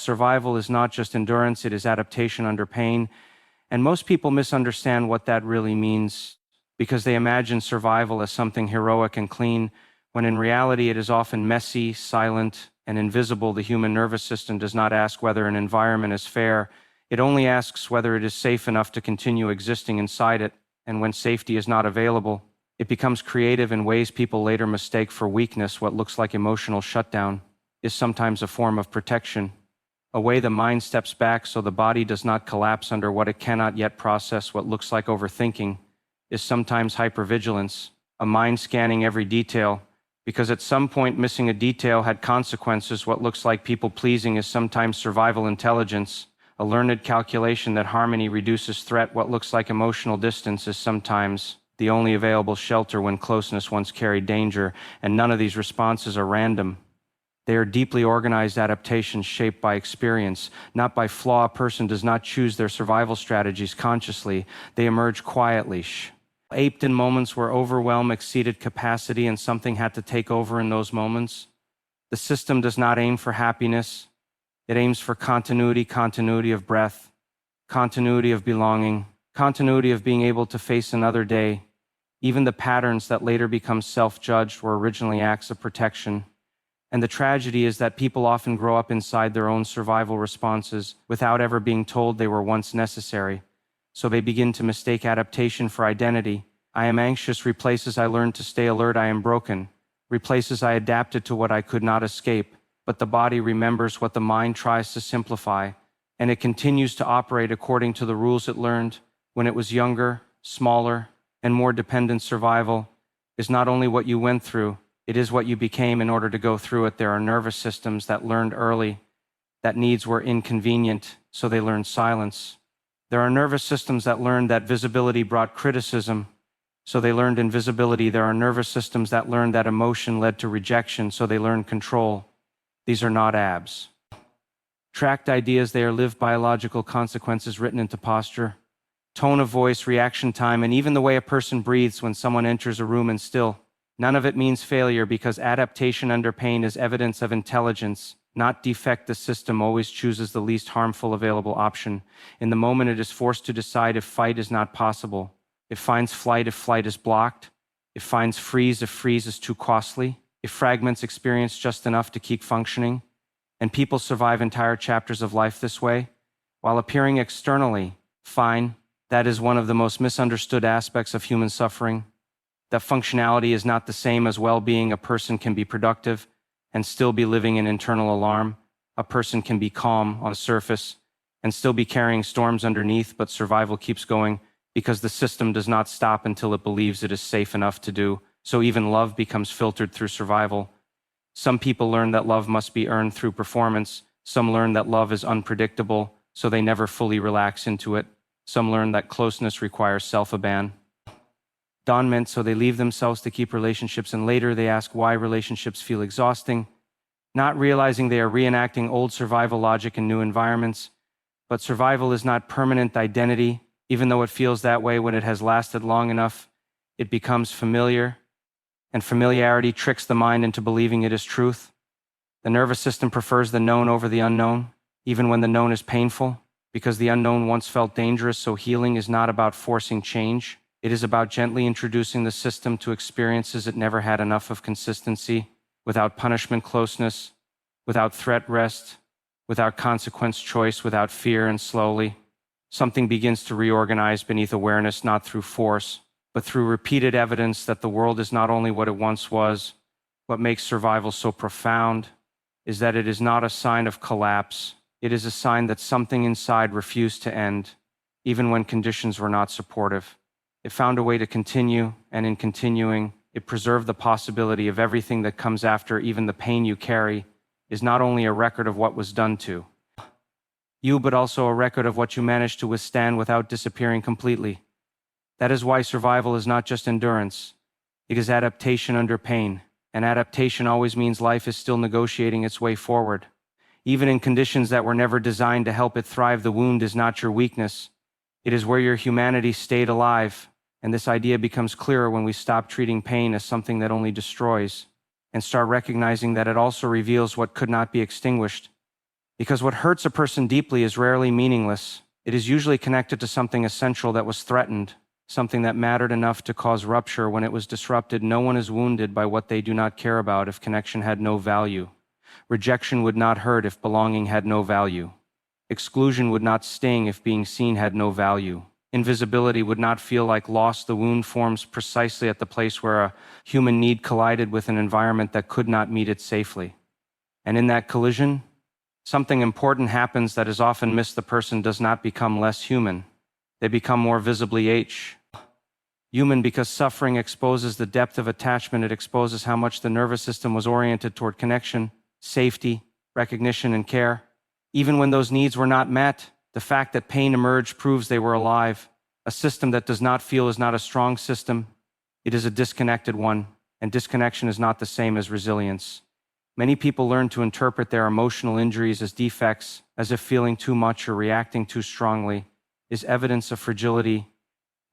survival is not just endurance, it is adaptation under pain. And most people misunderstand what that really means because they imagine survival as something heroic and clean, when in reality it is often messy, silent, and invisible. The human nervous system does not ask whether an environment is fair. It only asks whether it is safe enough to continue existing inside it. And when safety is not available, it becomes creative in ways people later mistake for weakness. What looks like emotional shutdown is sometimes a form of protection, a way the mind steps back so the body does not collapse under what it cannot yet process. What looks like overthinking is sometimes hypervigilance, a mind scanning every detail, because at some point missing a detail had consequences. What looks like people-pleasing is sometimes survival intelligence, a learned calculation that harmony reduces threat. What looks like emotional distance is sometimes the only available shelter when closeness once carried danger, and none of these responses are random. They are deeply organized adaptations shaped by experience, not by flaw. A person does not choose their survival strategies consciously. They emerge quietly, aped in moments where overwhelm exceeded capacity and something had to take over in those moments. The system does not aim for happiness. It aims for continuity, continuity of breath, continuity of belonging, continuity of being able to face another day. Even the patterns that later become self-judged were originally acts of protection. And the tragedy is that people often grow up inside their own survival responses without ever being told they were once necessary. So they begin to mistake adaptation for identity. I am anxious replaces I learned to stay alert. I am broken replaces I adapted to what I could not escape. But the body remembers what the mind tries to simplify, and it continues to operate according to the rules it learned when it was younger, smaller, and more dependent. Survival is not only what you went through, it is what you became in order to go through it. There are nervous systems that learned early that needs were inconvenient, so they learned silence. There are nervous systems that learned that visibility brought criticism, so they learned invisibility. There are nervous systems that learned that emotion led to rejection, so they learned control. These are not abs. Tracked ideas, they are lived biological consequences written into posture, tone of voice, reaction time, and even the way a person breathes when someone enters a room and still. None of it means failure because adaptation under pain is evidence of intelligence, not defect. The system always chooses the least harmful available option. In the moment it is forced to decide if fight is not possible. It finds flight if flight is blocked. It finds freeze if freeze is too costly. It fragments experience just enough to keep functioning. And people survive entire chapters of life this way, while appearing externally fine. That is one of the most misunderstood aspects of human suffering. That functionality is not the same as well-being. A person can be productive and still be living in internal alarm. A person can be calm on the surface and still be carrying storms underneath, but survival keeps going because the system does not stop until it believes it is safe enough to do. So even love becomes filtered through survival. Some people learn that love must be earned through performance. Some learn that love is unpredictable, so they never fully relax into it. Some learn that closeness requires self-abandon. Meant so they leave themselves to keep relationships, and later they ask why relationships feel exhausting, not realizing they are reenacting old survival logic in new environments. But survival is not permanent identity. Even though it feels that way when it has lasted long enough, it becomes familiar, and familiarity tricks the mind into believing it is truth. The nervous system prefers the known over the unknown, even when the known is painful, because the unknown once felt dangerous. So healing is not about forcing change. It is about gently introducing the system to experiences it never had enough of: consistency, without punishment, closeness, without threat, rest, without consequence, choice, without fear. And slowly, something begins to reorganize beneath awareness, not through force, but through repeated evidence that the world is not only what it once was. What makes survival so profound is that it is not a sign of collapse. It is a sign that something inside refused to end, even when conditions were not supportive. It found a way to continue, and in continuing, it preserved the possibility of everything that comes after. Even the pain you carry is not only a record of what was done to you, but also a record of what you managed to withstand without disappearing completely. That is why survival is not just endurance. It is adaptation under pain, and adaptation always means life is still negotiating its way forward. Even in conditions that were never designed to help it thrive, the wound is not your weakness. It is where your humanity stayed alive. And this idea becomes clearer when we stop treating pain as something that only destroys and start recognizing that it also reveals what could not be extinguished. Because what hurts a person deeply is rarely meaningless. It is usually connected to something essential that was threatened, something that mattered enough to cause rupture when it was disrupted. No one is wounded by what they do not care about if connection had no value. Rejection would not hurt if belonging had no value. Exclusion would not sting if being seen had no value. Invisibility would not feel like loss. The wound forms precisely at the place where a human need collided with an environment that could not meet it safely. And in that collision, something important happens that is often missed. The person does not become less human. They become more visibly human because suffering exposes the depth of attachment. It exposes how much the nervous system was oriented toward connection, safety, recognition, and care. Even when those needs were not met, the fact that pain emerged proves they were alive. A system that does not feel is not a strong system. It is a disconnected one, and disconnection is not the same as resilience. Many people learn to interpret their emotional injuries as defects, as if feeling too much or reacting too strongly is evidence of fragility.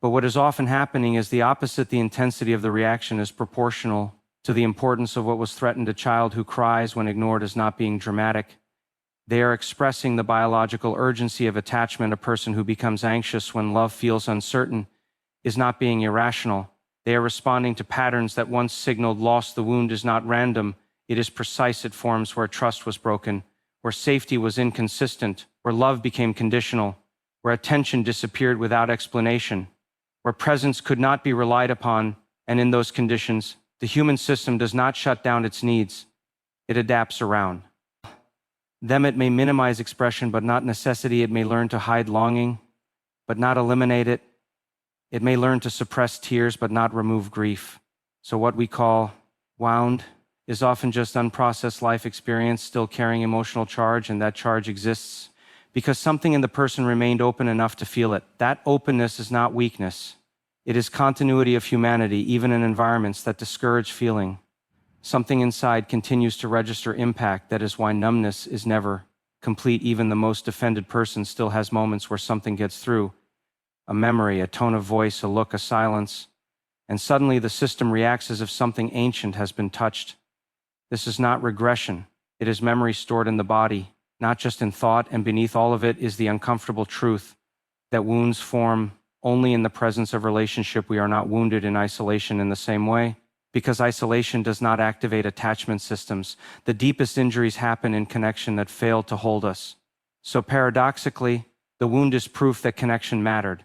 But what is often happening is the opposite. The intensity of the reaction is proportional to the importance of what was threatened. A child who cries when ignored is not being dramatic. They are expressing the biological urgency of attachment. A person who becomes anxious when love feels uncertain is not being irrational. They are responding to patterns that once signaled loss. The wound is not random. It is precise. It forms where trust was broken, where safety was inconsistent, where love became conditional, where attention disappeared without explanation, where presence could not be relied upon. And in those conditions, the human system does not shut down its needs. It adapts around them. It may minimize expression, but not necessity. It may learn to hide longing, but not eliminate it. It may learn to suppress tears, but not remove grief. So what we call wound is often just unprocessed life experience still carrying emotional charge, and that charge exists because something in the person remained open enough to feel it. That openness is not weakness. It is continuity of humanity, even in environments that discourage feeling. Something inside continues to register impact. That is why numbness is never complete. Even the most offended person still has moments where something gets through. A memory, a tone of voice, a look, a silence. And suddenly the system reacts as if something ancient has been touched. This is not regression. It is memory stored in the body, not just in thought, and beneath all of it is the uncomfortable truth that wounds form only in the presence of relationship. We are not wounded in isolation in the same way, because isolation does not activate attachment systems. The deepest injuries happen in connection that failed to hold us. So paradoxically, the wound is proof that connection mattered.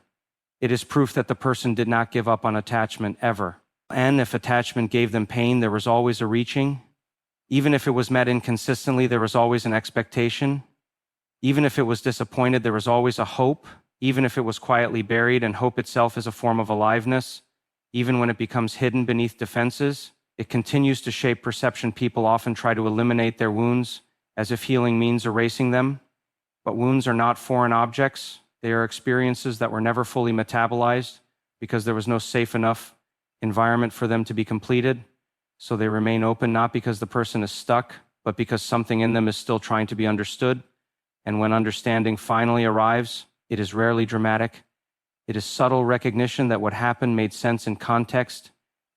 It is proof that the person did not give up on attachment ever. And if attachment gave them pain, there was always a reaching. Even if it was met inconsistently, there was always an expectation. Even if it was disappointed, there was always a hope. Even if it was quietly buried, and hope itself is a form of aliveness. Even when it becomes hidden beneath defenses, it continues to shape perception. People often try to eliminate their wounds as if healing means erasing them. But wounds are not foreign objects. They are experiences that were never fully metabolized because there was no safe enough environment for them to be completed. So they remain open, not because the person is stuck, but because something in them is still trying to be understood. And when understanding finally arrives, it is rarely dramatic. It is subtle recognition that what happened made sense in context,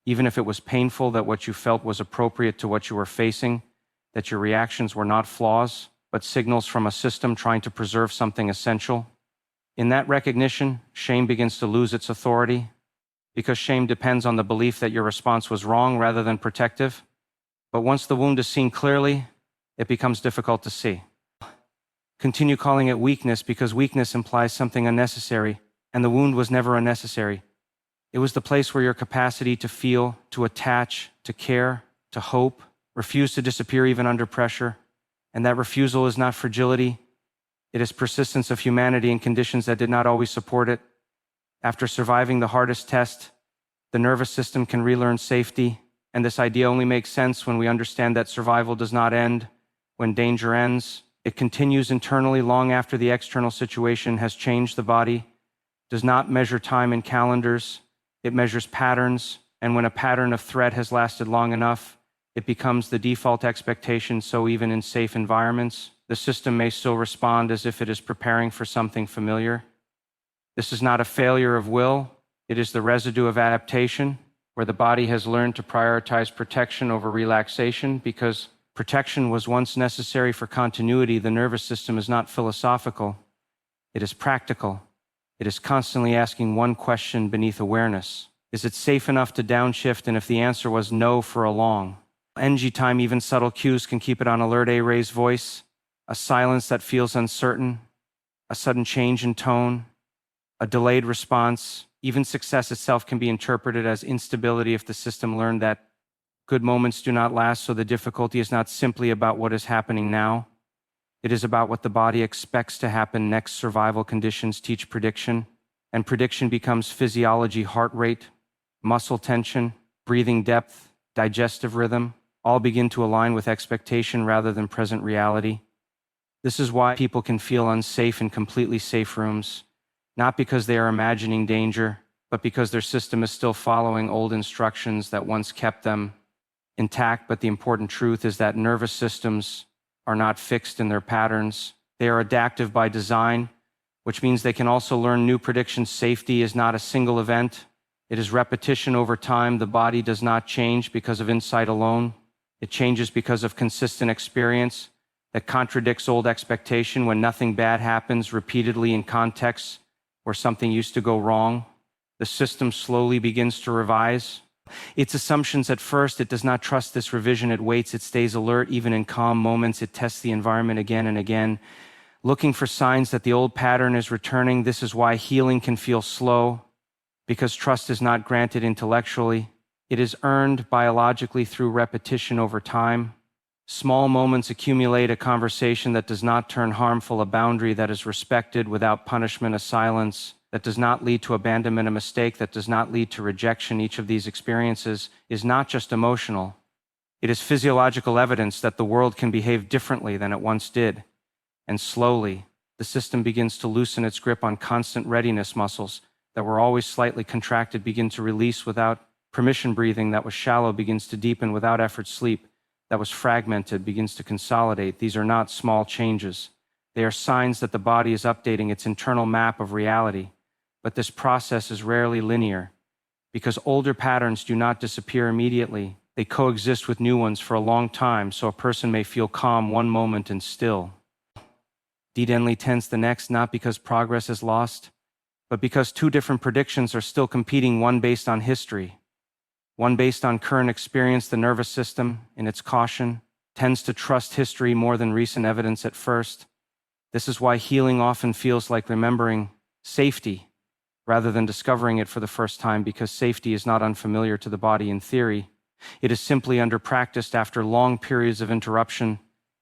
even if it was painful, that what you felt was appropriate to what you were facing, that your reactions were not flaws, but signals from a system trying to preserve something essential. In that recognition, shame begins to lose its authority, because shame depends on the belief that your response was wrong rather than protective. But once the wound is seen clearly, it becomes difficult to see. Continue calling it weakness because weakness implies something unnecessary, and the wound was never unnecessary. It was the place where your capacity to feel, to attach, to care, to hope, refused to disappear even under pressure. And that refusal is not fragility. It is persistence of humanity in conditions that did not always support it. After surviving the hardest test, the nervous system can relearn safety, and this idea only makes sense when we understand that survival does not end when danger ends. It continues internally long after the external situation has changed. The body does not measure time in calendars. It measures patterns, and when a pattern of threat has lasted long enough, it becomes the default expectation. So even in safe environments, the system may still respond as if it is preparing for something familiar. This is not a failure of will. It is the residue of adaptation, where the body has learned to prioritize protection over relaxation, because Protection was once necessary for continuity. The nervous system is not philosophical. It is practical. It is constantly asking one question beneath awareness. Is it safe enough to downshift? And if the answer was no for a long NG time, even subtle cues can keep it on alert. A raised voice, a silence that feels uncertain, a sudden change in tone, a delayed response. Even success itself can be interpreted as instability if the system learned that good moments do not last. So the difficulty is not simply about what is happening now. It is about what the body expects to happen next. Survival conditions teach prediction, and prediction becomes physiology. Heart rate, muscle tension, breathing depth, digestive rhythm, all begin to align with expectation rather than present reality. This is why people can feel unsafe in completely safe rooms, not because they are imagining danger, but because their system is still following old instructions that once kept them intact. But the important truth is that nervous systems are not fixed in their patterns. They are adaptive by design, which means they can also learn new predictions. Safety is not a single event. It is repetition over time. The body does not change because of insight alone. It changes because of consistent experience that contradicts old expectation. When nothing bad happens repeatedly in contexts where something used to go wrong, the system slowly begins to revise its assumptions. At first, it does not trust this revision. It waits, it stays alert. Even in calm moments, it tests the environment again and again, looking for signs that the old pattern is returning. This is why healing can feel slow, because trust is not granted intellectually. It is earned biologically through repetition over time. Small moments accumulate: a conversation that does not turn harmful, a boundary that is respected without punishment, a silence that does not lead to abandonment, a mistake that does not lead to rejection. Each of these experiences is not just emotional. It is physiological evidence that the world can behave differently than it once did. And slowly, the system begins to loosen its grip on constant readiness. Muscles that were always slightly contracted begin to release without permission. Breathing that was shallow begins to deepen without effort. Sleep that was fragmented begins to consolidate. These are not small changes. They are signs that the body is updating its internal map of reality. But this process is rarely linear, because older patterns do not disappear immediately. They coexist with new ones for a long time. So a person may feel calm one moment and still deadly tense the next, not because progress is lost, but because two different predictions are still competing, one based on history, one based on current experience. The nervous system, in its caution, tends to trust history more than recent evidence at first. This is why healing often feels like remembering safety rather than discovering it for the first time, because safety is not unfamiliar to the body in theory. It is simply under-practiced. After long periods of interruption,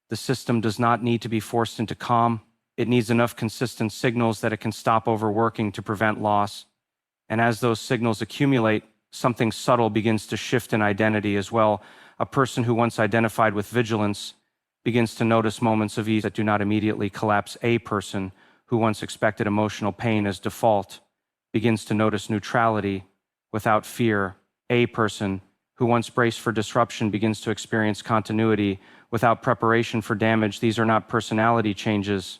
the system does not need to be forced into calm. It needs enough consistent signals that it can stop overworking to prevent loss. And as those signals accumulate, something subtle begins to shift in identity as well. A person who once identified with vigilance begins to notice moments of ease that do not immediately collapse. A person who once expected emotional pain as default begins to notice neutrality without fear. A person who once braced for disruption begins to experience continuity without preparation for damage. These are not personality changes.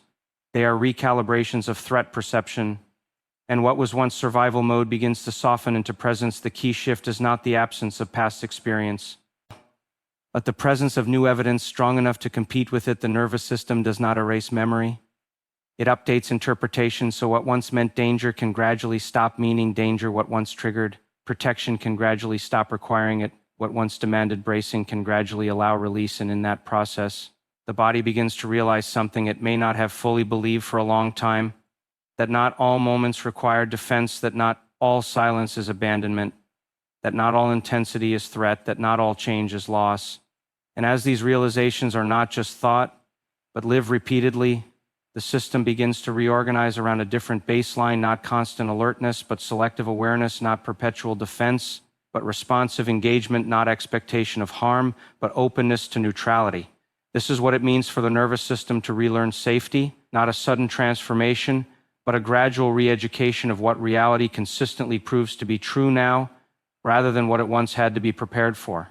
They are recalibrations of threat perception. And what was once survival mode begins to soften into presence. The key shift is not the absence of past experience, but the presence of new evidence strong enough to compete with it. The nervous system does not erase memory. It updates interpretation. So what once meant danger can gradually stop meaning danger. What once triggered protection can gradually stop requiring it. What once demanded bracing can gradually allow release. And in that process, the body begins to realize something it may not have fully believed for a long time: that not all moments require defense, that not all silence is abandonment, that not all intensity is threat, that not all change is loss. And as these realizations are not just thought, but live repeatedly, the system begins to reorganize around a different baseline: not constant alertness, but selective awareness; not perpetual defense, but responsive engagement; not expectation of harm, but openness to neutrality. This is what it means for the nervous system to relearn safety: not a sudden transformation, but a gradual re-education of what reality consistently proves to be true now, rather than what it once had to be prepared for.